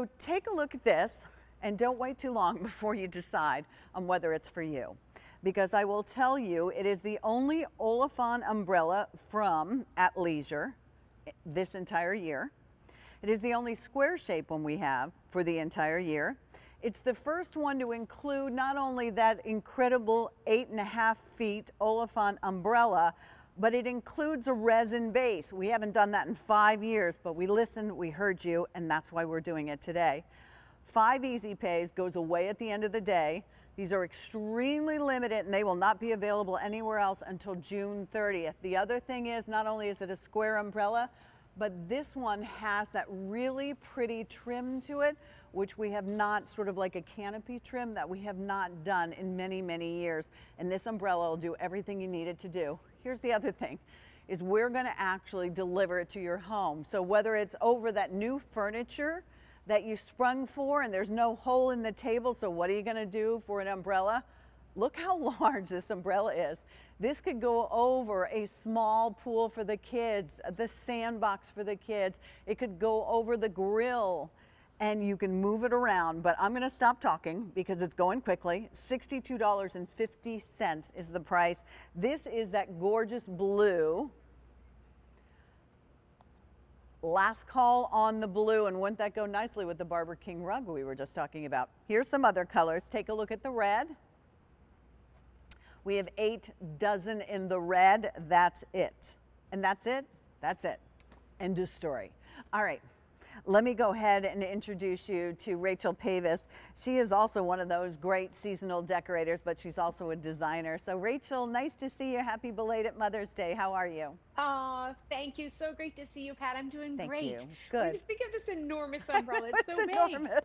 So take a look at this and don't wait too long before you decide on whether it's for you. Because I will tell you, it is the only Olefin umbrella from ATLeisure this entire year. It is the only square shape one we have for the entire year. It's the first one to include not only that incredible 8.5 feet Olefin umbrella, but it includes a resin base. We haven't done that in 5 years, but we listened, we heard you, and that's why we're doing it today. 5 easy pays, goes away at the end of the day. These are extremely limited and they will not be available anywhere else until June 30th. The other thing is, not only is it a square umbrella, but this one has that really pretty trim to it, which we have not, sort of like a canopy trim that we have not done in many, many years. And this umbrella will do everything you need it to do. Here's the other thing, is we're gonna actually deliver it to your home. So whether it's over that new furniture that you sprung for and there's no hole in the table, so what are you gonna do for an umbrella? Look how large this umbrella is. This could go over a small pool for the kids, the sandbox for the kids. It could go over the grill and you can move it around, but I'm gonna stop talking because it's going quickly. $62.50 is the price. This is that gorgeous blue. Last call on the blue, and wouldn't that go nicely with the Barber King rug we were just talking about? Here's some other colors. Take a look at the red. We have 8 dozen in the red. That's it. And that's it? That's it. End of story. All right. Let me go ahead and introduce you to Rachel Pavis. She is also one of those great seasonal decorators, but she's also a designer. So Rachel, nice to see you. Happy belated Mother's Day. How are you? Oh, thank you. So great to see you, Pat. I'm doing Thank great. you. Good. What do you think of this enormous umbrella? It's so big. Enormous.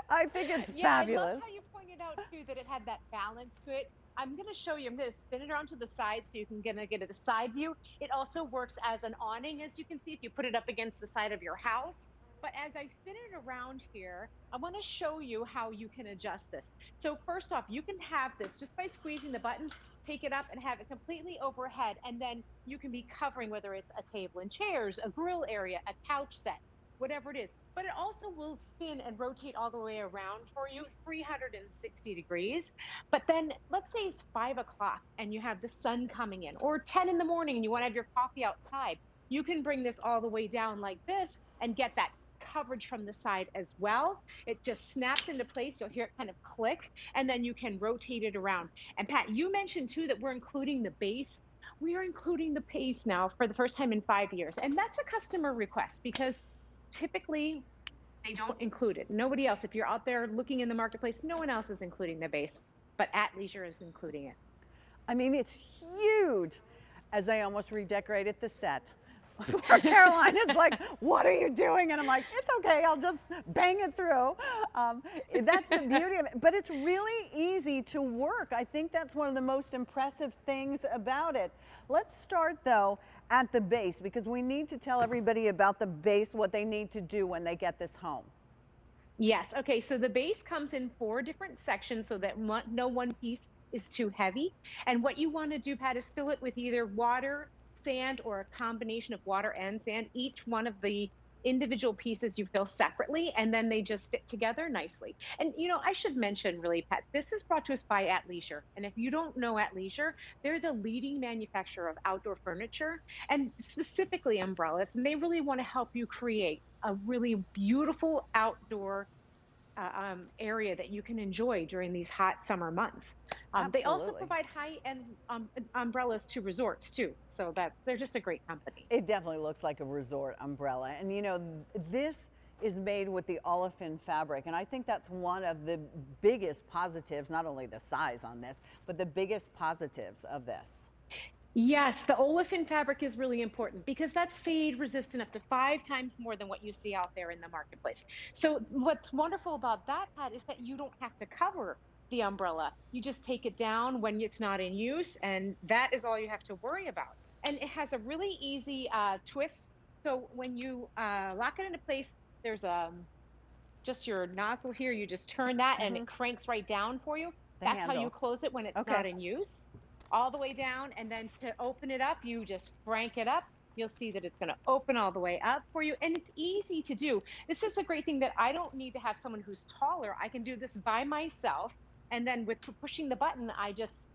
I think it's fabulous. I love how you pointed out too that it had that balance to it. I'm going to show you. I'm going to spin it around to the side so you can get a side view. It also works as an awning, as you can see, if you put it up against the side of your house. But as I spin it around here, I want to show you how you can adjust this. So first off, you can have this just by squeezing the button, take it up and have it completely overhead. And then you can be covering whether it's a table and chairs, a grill area, a couch set, whatever it is. But it also will spin and rotate all the way around for you, 360 degrees. But then let's say it's 5 o'clock and you have the sun coming in, or 10 in the morning and you want to have your coffee outside. You can bring this all the way down like this and get that coverage from the side as well. It just snaps into place. You'll hear it kind of click, and then you can rotate it around. And Pat, you mentioned too that we're including the base. We are including the base now for the first time in 5 years. And that's a customer request because typically they don't include it. Nobody else, if you're out there looking in the marketplace, no one else is including the base, but ATLeisure is including it. I mean, it's huge. As I almost redecorated the set. Caroline is like, what are you doing? And I'm like, it's okay, I'll just bang it through. That's the beauty of it. But it's really easy to work. I think that's one of the most impressive things about it. Let's start though at the base, because we need to tell everybody about the base, what they need to do when they get this home. Yes, okay, so the base comes in 4 different sections so that no one piece is too heavy. And what you want to do, Pat, is fill it with either water, sand, or a combination of water and sand. Each one of the individual pieces you fill separately, and then they just fit together nicely. And you know, I should mention really, Pat, this is brought to us by ATLeisure. And if you don't know ATLeisure, they're the leading manufacturer of outdoor furniture and specifically umbrellas. And they really want to help you create a really beautiful outdoor area that you can enjoy during these hot summer months. They also provide high-end umbrellas to resorts too, so they're just a great company. It definitely looks like a resort umbrella, and you know, this is made with the Olefin fabric, and I think that's one of the biggest positives, not only the size on this, but the biggest positives of this. Yes, the Olefin fabric is really important because that's fade resistant up to 5 times more than what you see out there in the marketplace. So what's wonderful about that, Pat, is that you don't have to cover the umbrella. You just take it down when it's not in use, and that is all you have to worry about. And it has a really easy twist. So when you lock it into place, there's just your nozzle here. You just turn that and it cranks right down for you. That's how you close it when it's not in use. All the way down, and then to open it up, you just crank it up, You'll see that it's going to open all the way up for you, and it's easy to do. This is a great thing that I don't need to have someone who's taller. I can do this by myself, and then with pushing the button, I just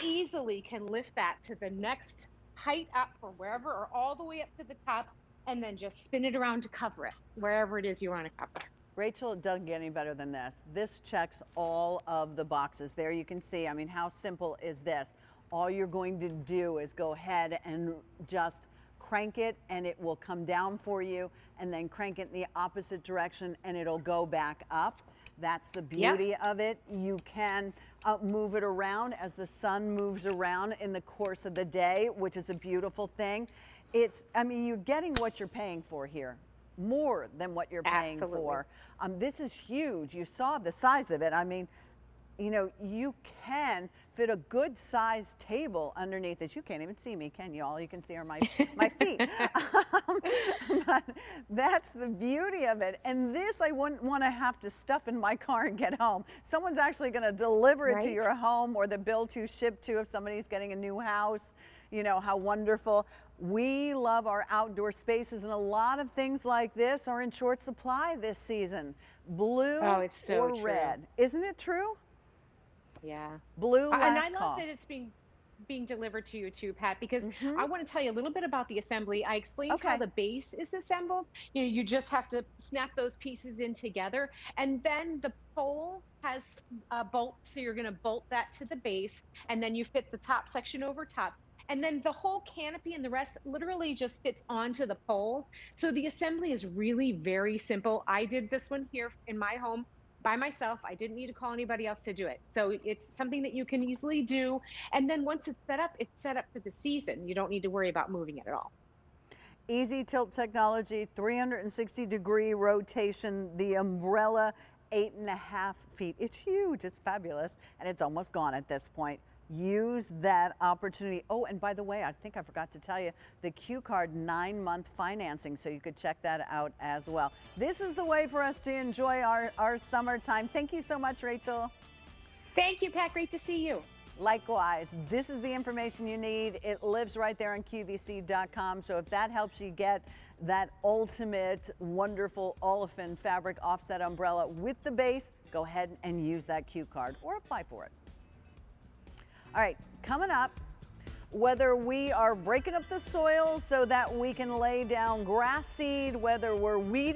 easily can lift that to the next height up or wherever, or all the way up to the top, and then just spin it around to cover it, wherever it is you want to cover. Rachel, it doesn't get any better than this. This checks all of the boxes. There you can see, I mean, how simple is this? All you're going to do is go ahead and just crank it and it will come down for you, and then crank it in the opposite direction and it'll go back up. That's the beauty of it. You can move it around as the sun moves around in the course of the day, which is a beautiful thing. I mean, you're getting what you're paying for here, more than what you're paying for. This is huge. You saw the size of it. I mean, you know, you can fit a good sized table underneath this. You can't even see me, can you? All you can see are my feet. But that's the beauty of it. And this I wouldn't want to have to stuff in my car and get home. Someone's actually going to deliver it to your home, or the bill to ship to if somebody's getting a new house. You know, how wonderful. We love our outdoor spaces, and a lot of things like this are in short supply this season. Blue or red. Isn't it true? Yeah. Blue last and I call. love that it's being delivered to you too, Pat, because I want to tell you a little bit about the assembly. I explained how the base is assembled. You know, you just have to snap those pieces in together, and then the pole has a bolt, so you're going to bolt that to the base, and then you fit the top section over top. And then the whole canopy and the rest literally just fits onto the pole. So the assembly is really very simple. I did this one here in my home by myself. I didn't need to call anybody else to do it. So it's something that you can easily do. And then once it's set up for the season. You don't need to worry about moving it at all. Easy tilt technology, 360-degree rotation, the umbrella, 8.5 feet. It's huge, it's fabulous, and it's almost gone at this point. Use that opportunity. Oh, and by the way, I think I forgot to tell you, the Q Card 9-month financing, so you could check that out as well. This is the way for us to enjoy our summertime. Thank you so much, Rachel. Thank you, Pat. Great to see you. Likewise, this is the information you need. It lives right there on QVC.com. So if that helps you get that ultimate, wonderful Olefin fabric offset umbrella with the base, go ahead and use that Q Card or apply for it. All right, coming up, whether we are breaking up the soil so that we can lay down grass seed, whether we're weeding